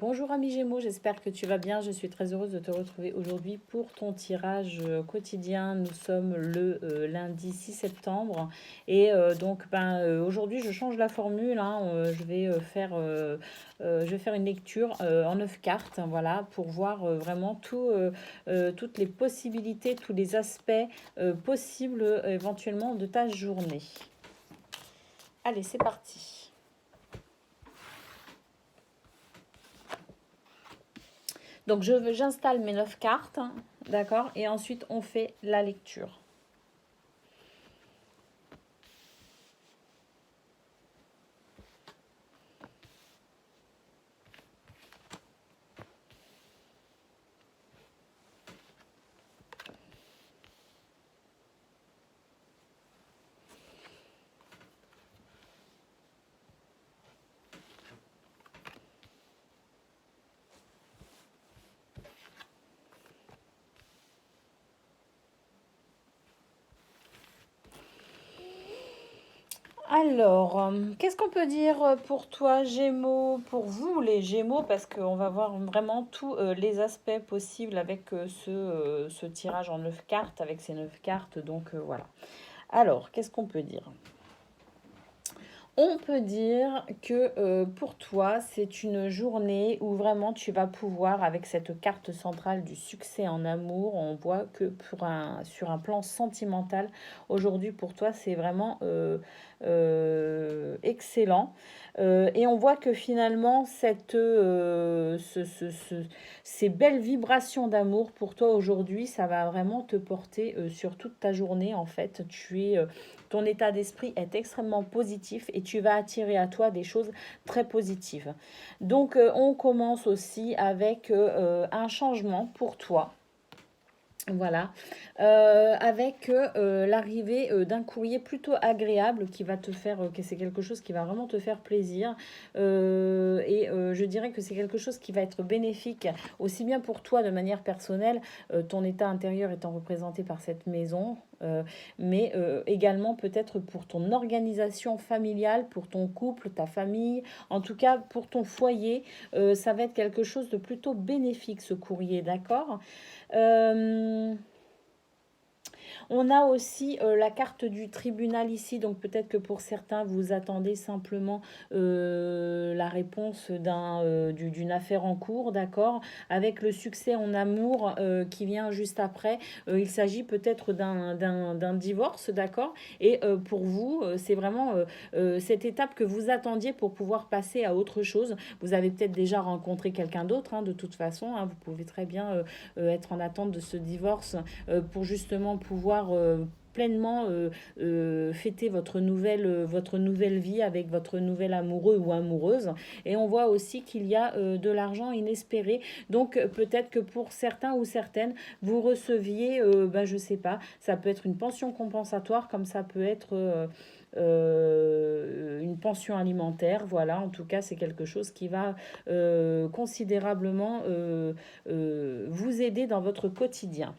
Bonjour amis Gémeaux, j'espère que tu vas bien. Je suis très heureuse de te retrouver aujourd'hui pour ton tirage quotidien. Nous sommes le lundi 6 septembre et aujourd'hui je change la formule. Je vais faire une lecture en 9 cartes, hein, voilà, pour voir vraiment toutes les possibilités, tous les aspects possibles éventuellement de ta journée. Allez, c'est parti. Donc, j'installe mes 9 cartes, hein, d'accord? Et ensuite, on fait la lecture. Alors, qu'est-ce qu'on peut dire pour toi, Gémeaux, pour vous, les Gémeaux, parce qu'on va voir vraiment tous les aspects possibles avec ce tirage en 9 cartes, avec ces 9 cartes, donc voilà. Alors, qu'est-ce qu'on peut dire? On peut dire que pour toi, c'est une journée où vraiment tu vas pouvoir, avec cette carte centrale du succès en amour, on voit que sur un plan sentimental, aujourd'hui pour toi, c'est vraiment excellent. Et on voit que finalement, ces belles vibrations d'amour pour toi aujourd'hui, ça va vraiment te porter sur toute ta journée. En fait, ton état d'esprit est extrêmement positif et tu vas attirer à toi des choses très positives. Donc, on commence aussi avec un changement pour toi. Voilà, avec l'arrivée d'un courrier plutôt agréable qui va te faire, que c'est quelque chose qui va vraiment te faire plaisir. Je dirais que c'est quelque chose qui va être bénéfique aussi bien pour toi de manière personnelle, ton état intérieur étant représenté par cette maison, mais également peut-être pour ton organisation familiale, pour ton couple, ta famille, en tout cas pour ton foyer, ça va être quelque chose de plutôt bénéfique ce courrier, d'accord? Euh, on a aussi la carte du tribunal ici, donc peut-être que pour certains, vous attendez simplement la réponse d'une affaire en cours, d'accord? Avec le succès en amour qui vient juste après, il s'agit peut-être d'un divorce, d'accord? Et pour vous, c'est vraiment cette étape que vous attendiez pour pouvoir passer à autre chose. Vous avez peut-être déjà rencontré quelqu'un d'autre, hein, de toute façon, hein, vous pouvez très bien être en attente de ce divorce pour justement pouvoir pleinement fêter votre nouvelle vie avec votre nouvel amoureux ou amoureuse. Et on voit aussi qu'il y a de l'argent inespéré. Donc peut-être que pour certains ou certaines, vous receviez, je sais pas, ça peut être une pension compensatoire comme ça peut être une pension alimentaire. Voilà, en tout cas, c'est quelque chose qui va considérablement vous aider dans votre quotidien.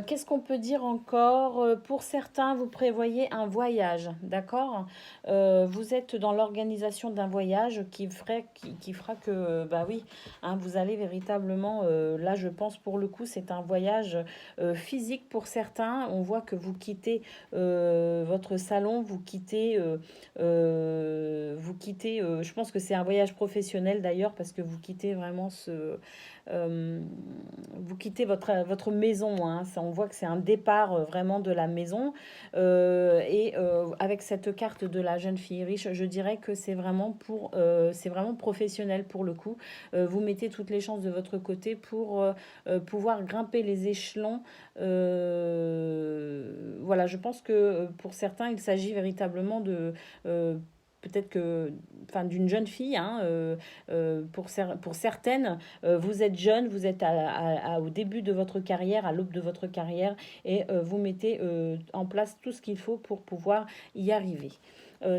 Qu'est-ce qu'on peut dire encore? Pour certains, vous prévoyez un voyage, d'accord? Vous êtes dans l'organisation d'un voyage qui fera que, bah oui, hein, vous allez véritablement, là je pense pour le coup, c'est un voyage physique pour certains. On voit que vous quittez votre salon, je pense que c'est un voyage professionnel d'ailleurs, parce que euh, vous quittez votre maison, hein. On voit que c'est un départ vraiment de la maison. Avec cette carte de la jeune fille riche, je dirais que c'est vraiment professionnel pour le coup. Vous mettez toutes les chances de votre côté pour pouvoir grimper les échelons. Voilà, je pense que pour certains, il s'agit véritablement de peut-être que, enfin, d'une jeune fille, hein, pour certaines, vous êtes jeune, vous êtes au début de votre carrière, à l'aube de votre carrière, et vous mettez en place tout ce qu'il faut pour pouvoir y arriver.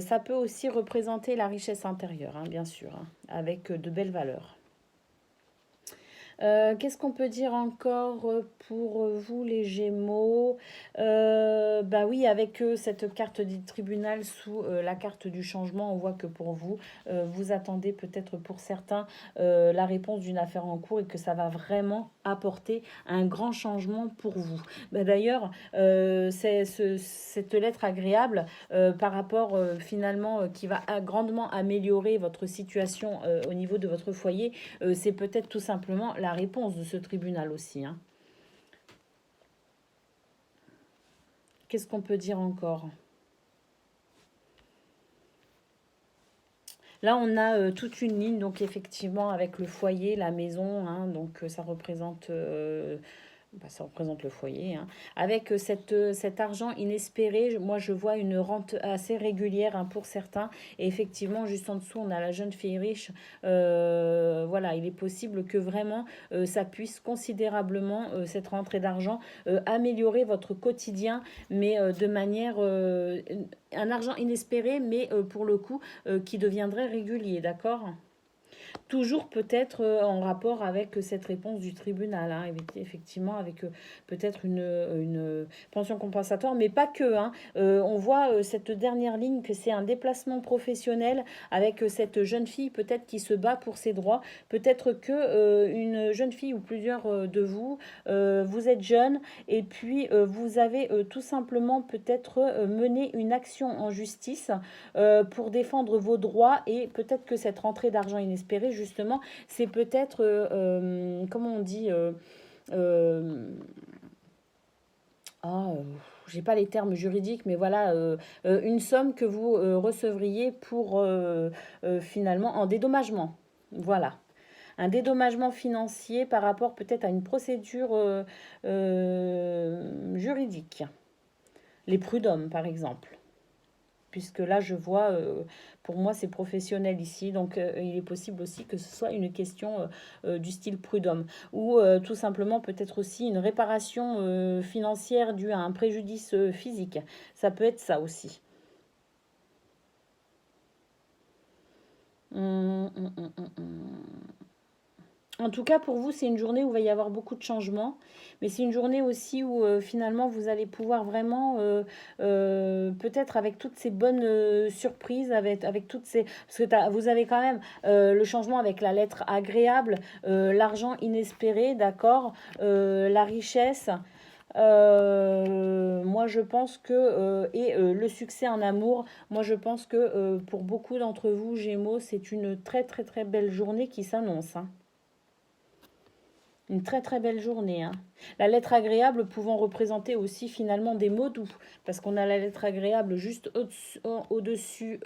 Ça peut aussi représenter la richesse intérieure, hein, bien sûr, hein, avec de belles valeurs. Qu'est-ce qu'on peut dire encore pour vous les Gémeaux? Bah oui, avec cette carte du tribunal sous la carte du changement, on voit que pour vous, vous attendez peut-être pour certains la réponse d'une affaire en cours et que ça va vraiment apporter un grand changement pour vous. Bah d'ailleurs, cette lettre agréable par rapport finalement qui va grandement améliorer votre situation au niveau de votre foyer, c'est peut-être tout simplement la réponse de ce tribunal aussi, hein. Qu'est-ce qu'on peut dire encore? Là, on a toute une ligne, donc effectivement, avec le foyer, la maison, hein, donc ça représente bah, ça représente le foyer, hein. Avec cet argent inespéré, moi je vois une rente assez régulière, hein, pour certains. Et effectivement, juste en dessous, on a la jeune fille riche. Voilà, il est possible que vraiment ça puisse considérablement, cette rentrée d'argent, améliorer votre quotidien, mais de manière... un argent inespéré, mais pour le coup, qui deviendrait régulier, d'accord? Toujours peut-être en rapport avec cette réponse du tribunal, hein, effectivement, avec peut-être une pension compensatoire, mais pas que, hein. On voit cette dernière ligne que c'est un déplacement professionnel avec cette jeune fille peut-être qui se bat pour ses droits. Peut-être que une jeune fille ou plusieurs de vous, vous êtes jeune et puis vous avez tout simplement peut-être mené une action en justice pour défendre vos droits et peut-être que cette rentrée d'argent inespérée, justement, c'est peut-être, comment on dit, ah, j'ai pas les termes juridiques, mais voilà, une somme que vous recevriez pour finalement en dédommagement. Voilà. Un dédommagement financier par rapport peut-être à une procédure juridique. Les prud'hommes, par exemple. Puisque là, je vois, pour moi, c'est professionnel ici. Donc, il est possible aussi que ce soit une question du style prud'homme. Ou tout simplement, peut-être aussi une réparation financière due à un préjudice physique. Ça peut être ça aussi. Hum, hum, hum, hum, hum. En tout cas, pour vous, c'est une journée où il va y avoir beaucoup de changements, mais c'est une journée aussi où finalement vous allez pouvoir vraiment, peut-être avec toutes ces bonnes surprises, avec toutes ces... Parce que vous avez quand même le changement avec la lettre agréable, l'argent inespéré, d'accord, la richesse. Moi, je pense que, et le succès en amour, moi, je pense que pour beaucoup d'entre vous, Gémeaux, c'est une très, très, très belle journée qui s'annonce, hein. Une très très belle journée, hein. La lettre agréable pouvant représenter aussi finalement des mots doux, parce qu'on a la lettre agréable juste au-dessus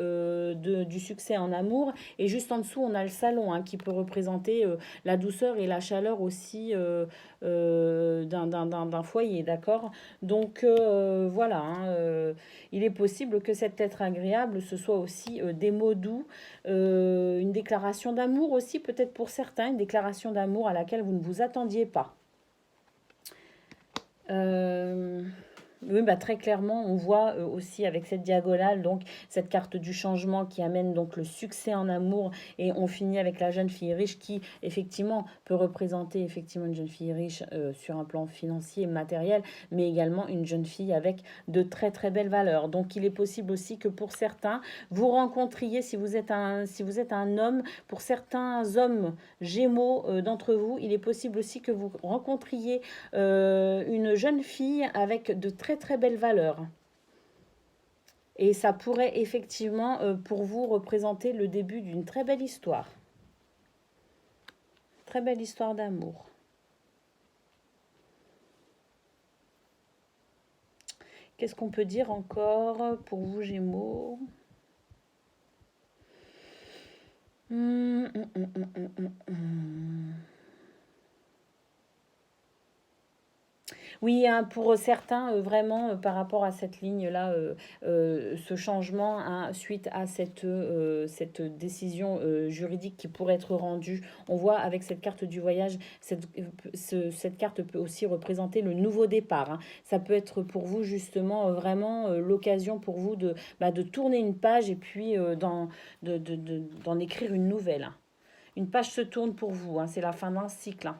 du succès en amour, et juste en dessous on a le salon, hein, qui peut représenter la douceur et la chaleur aussi d'un foyer, d'accord? Donc voilà, hein, il est possible que cette lettre agréable, ce soit aussi des mots doux, une déclaration d'amour aussi, peut-être pour certains, une déclaration d'amour à laquelle vous ne vous attendiez pas. Euh, oui, bah, très clairement, on voit aussi avec cette diagonale, donc cette carte du changement qui amène donc le succès en amour, et on finit avec la jeune fille riche qui effectivement peut représenter effectivement une jeune fille riche sur un plan financier et matériel, mais également une jeune fille avec de très très belles valeurs. Donc il est possible aussi que pour certains, vous rencontriez, si vous êtes un homme, pour certains hommes gémeaux d'entre vous, il est possible aussi que vous rencontriez une jeune fille avec de très très belles valeurs. Et ça pourrait effectivement pour vous représenter le début d'une très belle histoire. Très belle histoire d'amour. Qu'est-ce qu'on peut dire encore pour vous, Gémeaux? Hum, hum, hum, hum, hum, hum. Oui, hein, pour certains, vraiment, par rapport à cette ligne-là, ce changement, hein, suite à cette décision juridique qui pourrait être rendue, on voit avec cette carte du voyage, cette carte peut aussi représenter le nouveau départ, hein. Ça peut être pour vous justement vraiment l'occasion pour vous de tourner une page et puis d'en écrire une nouvelle, hein. Une page se tourne pour vous, hein, c'est la fin d'un cycle, hein.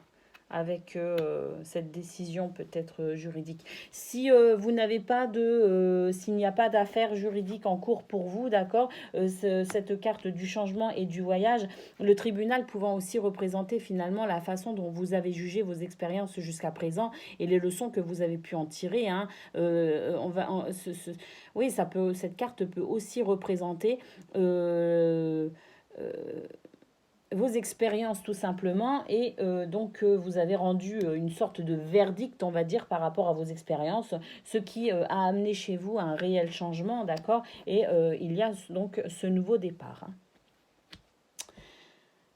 avec cette décision peut-être juridique. Si vous n'avez pas s'il n'y a pas d'affaires juridiques en cours pour vous, d'accord, cette carte du changement et du voyage, le tribunal pouvant aussi représenter finalement la façon dont vous avez jugé vos expériences jusqu'à présent et les leçons que vous avez pu en tirer, hein. Oui, cette carte peut aussi représenter euh, euh, vos expériences tout simplement et donc vous avez rendu une sorte de verdict on va dire par rapport à vos expériences, ce qui a amené chez vous un réel changement, d'accord, et il y a donc ce nouveau départ, hein.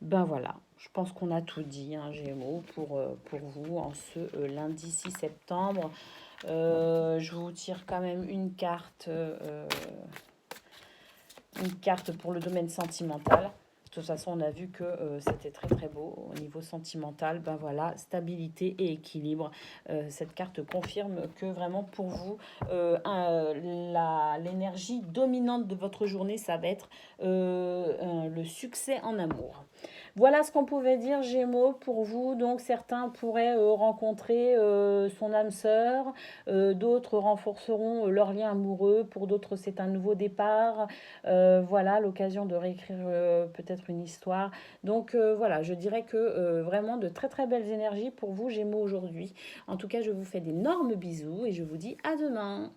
Ben voilà, je pense qu'on a tout dit, hein, Gémeaux, pour vous en ce lundi 6 septembre. Je vous tire quand même une carte pour le domaine sentimental. De toute façon, on a vu que c'était très très beau au niveau sentimental. Ben voilà, stabilité et équilibre. Cette carte confirme que vraiment pour vous, l'énergie dominante de votre journée, ça va être le succès en amour. Voilà ce qu'on pouvait dire, Gémeaux, pour vous. Donc certains pourraient rencontrer son âme sœur, d'autres renforceront leur lien amoureux, pour d'autres c'est un nouveau départ. Voilà, l'occasion de réécrire peut-être une histoire. Donc voilà, je dirais que vraiment de très très belles énergies pour vous, Gémeaux, aujourd'hui. En tout cas, je vous fais d'énormes bisous et je vous dis à demain.